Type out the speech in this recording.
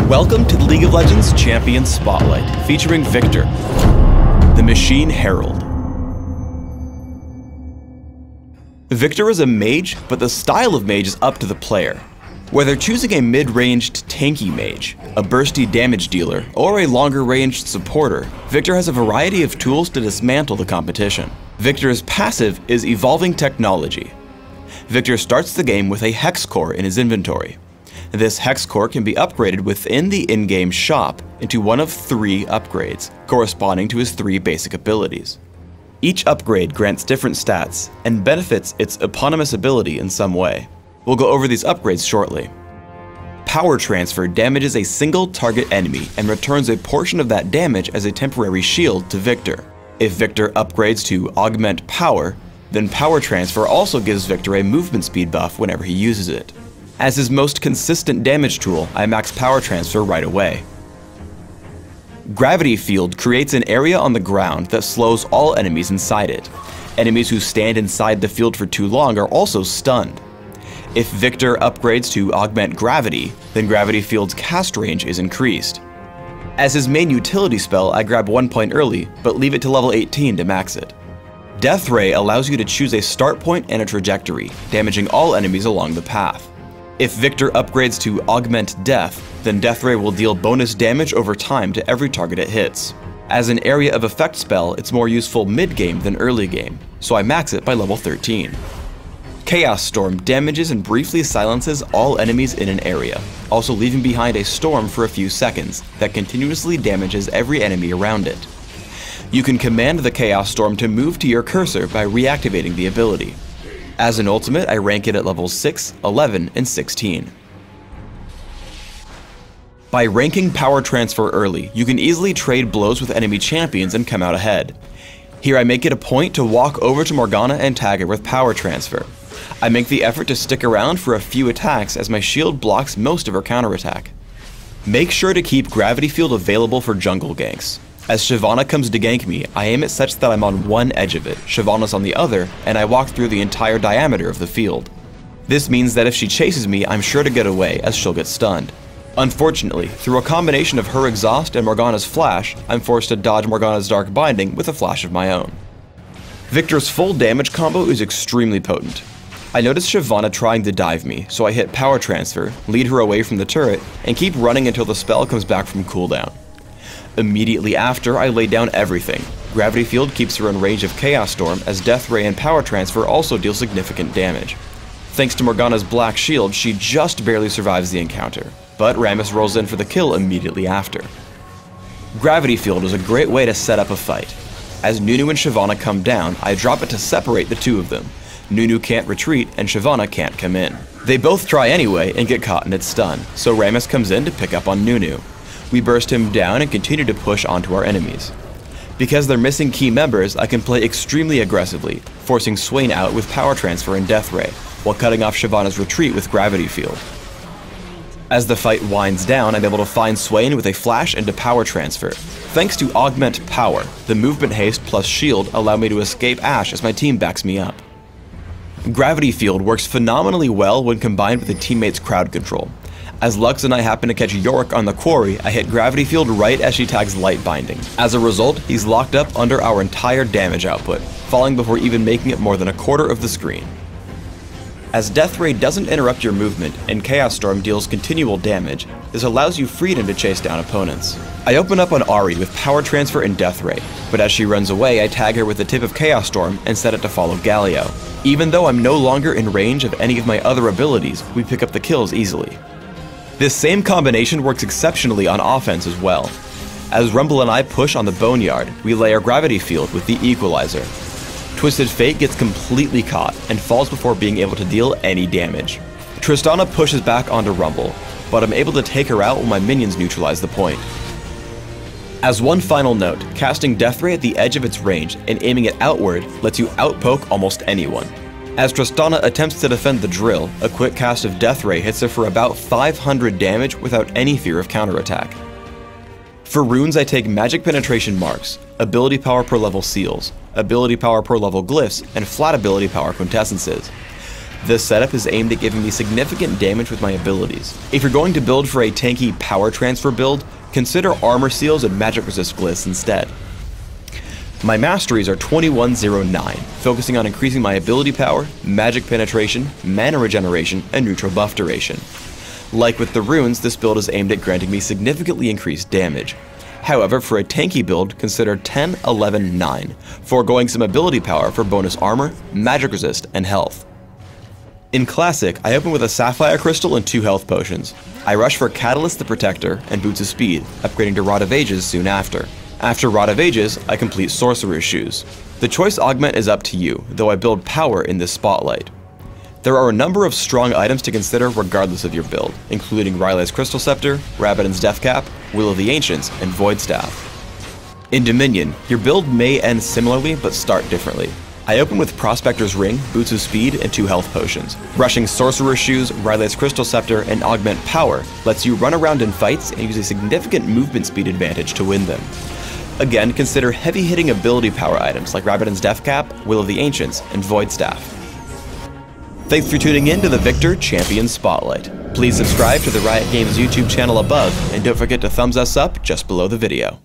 Welcome to the League of Legends Champion Spotlight, featuring Viktor, the Machine Herald. Viktor is a mage, but the style of mage is up to the player. Whether choosing a mid-ranged tanky mage, a bursty damage dealer, or a longer-ranged supporter, Viktor has a variety of tools to dismantle the competition. Viktor's passive is Evolving Technology. Viktor starts the game with a Hex Core in his inventory. This Hex Core can be upgraded within the in-game shop into one of 3 upgrades, corresponding to his 3 basic abilities. Each upgrade grants different stats and benefits its eponymous ability in some way. We'll go over these upgrades shortly. Power Transfer damages a single target enemy and returns a portion of that damage as a temporary shield to Viktor. If Viktor upgrades to Augment Power, then Power Transfer also gives Viktor a movement speed buff whenever he uses it. As his most consistent damage tool, I max Power Transfer right away. Gravity Field creates an area on the ground that slows all enemies inside it. Enemies who stand inside the field for too long are also stunned. If Viktor upgrades to Augment Gravity, then Gravity Field's cast range is increased. As his main utility spell, I grab 1 point early, but leave it to level 18 to max it. Death Ray allows you to choose a start point and a trajectory, damaging all enemies along the path. If Viktor upgrades to Augment Death, then Death Ray will deal bonus damage over time to every target it hits. As an area of effect spell, it's more useful mid-game than early game, so I max it by level 13. Chaos Storm damages and briefly silences all enemies in an area, also leaving behind a storm for a few seconds that continuously damages every enemy around it. You can command the Chaos Storm to move to your cursor by reactivating the ability. As an ultimate, I rank it at levels 6, 11, and 16. By ranking Power Transfer early, you can easily trade blows with enemy champions and come out ahead. Here I make it a point to walk over to Morgana and tag her with Power Transfer. I make the effort to stick around for a few attacks as my shield blocks most of her counterattack. Make sure to keep Gravity Field available for jungle ganks. As Shyvana comes to gank me, I aim it such that I'm on one edge of it, Shyvana's on the other, and I walk through the entire diameter of the field. This means that if she chases me, I'm sure to get away, as she'll get stunned. Unfortunately, through a combination of her exhaust and Morgana's flash, I'm forced to dodge Morgana's Dark Binding with a flash of my own. Viktor's full damage combo is extremely potent. I notice Shyvana trying to dive me, so I hit Power Transfer, lead her away from the turret, and keep running until the spell comes back from cooldown. Immediately after, I lay down everything. Gravity Field keeps her in range of Chaos Storm, as Death Ray and Power Transfer also deal significant damage. Thanks to Morgana's Black Shield, she just barely survives the encounter, but Rammus rolls in for the kill immediately after. Gravity Field is a great way to set up a fight. As Nunu and Shyvana come down, I drop it to separate the two of them. Nunu can't retreat, and Shyvana can't come in. They both try anyway and get caught in its stun, so Rammus comes in to pick up on Nunu. We burst him down and continue to push onto our enemies. Because they're missing key members, I can play extremely aggressively, forcing Swain out with Power Transfer and Death Ray, while cutting off Shyvana's retreat with Gravity Field. As the fight winds down, I'm able to find Swain with a flash into Power Transfer. Thanks to Augment Power, the movement haste plus shield allow me to escape Ashe as my team backs me up. Gravity Field works phenomenally well when combined with a teammate's crowd control. As Lux and I happen to catch Yorick on the quarry, I hit Gravity Field right as she tags Light Binding. As a result, he's locked up under our entire damage output, falling before even making it more than a quarter of the screen. As Death Ray doesn't interrupt your movement and Chaos Storm deals continual damage, this allows you freedom to chase down opponents. I open up on Ahri with Power Transfer and Death Ray, but as she runs away, I tag her with the tip of Chaos Storm and set it to follow Galio. Even though I'm no longer in range of any of my other abilities, we pick up the kills easily. This same combination works exceptionally on offense as well. As Rumble and I push on the Boneyard, we lay our Gravity Field with the Equalizer. Twisted Fate gets completely caught and falls before being able to deal any damage. Tristana pushes back onto Rumble, but I'm able to take her out while my minions neutralize the point. As one final note, casting Death Ray at the edge of its range and aiming it outward lets you outpoke almost anyone. As Tristana attempts to defend the drill, a quick cast of Death Ray hits her for about 500 damage without any fear of counterattack. For runes, I take Magic Penetration Marks, Ability Power per level Seals, Ability Power per level Glyphs, and Flat Ability Power Quintessences. This setup is aimed at giving me significant damage with my abilities. If you're going to build for a tanky power transfer build, consider armor seals and magic resist glyphs instead. My masteries are 2109, focusing on increasing my ability power, magic penetration, mana regeneration, and neutral buff duration. Like with the runes, this build is aimed at granting me significantly increased damage. However, for a tanky build, consider 10-11-9, foregoing some ability power for bonus armor, magic resist, and health. In Classic, I open with a Sapphire Crystal and 2 health potions. I rush for Catalyst the Protector and Boots of Speed, upgrading to Rod of Ages soon after. After Rod of Ages, I complete Sorcerer's Shoes. The choice augment is up to you, though I build power in this Spotlight. There are a number of strong items to consider regardless of your build, including Riley's Crystal Scepter, Rabadon's Death Cap, Will of the Ancients, and Void Staff. In Dominion, your build may end similarly but start differently. I open with Prospector's Ring, Boots of Speed, and 2 health potions. Rushing Sorcerer's Shoes, Riley's Crystal Scepter, and Augment Power lets you run around in fights and use a significant movement speed advantage to win them. Again, consider heavy-hitting ability power items like Rabadon's Death Cap, Will of the Ancients, and Void Staff. Thanks for tuning in to the Viktor Champion Spotlight. Please subscribe to the Riot Games YouTube channel above, and don't forget to thumbs us up just below the video.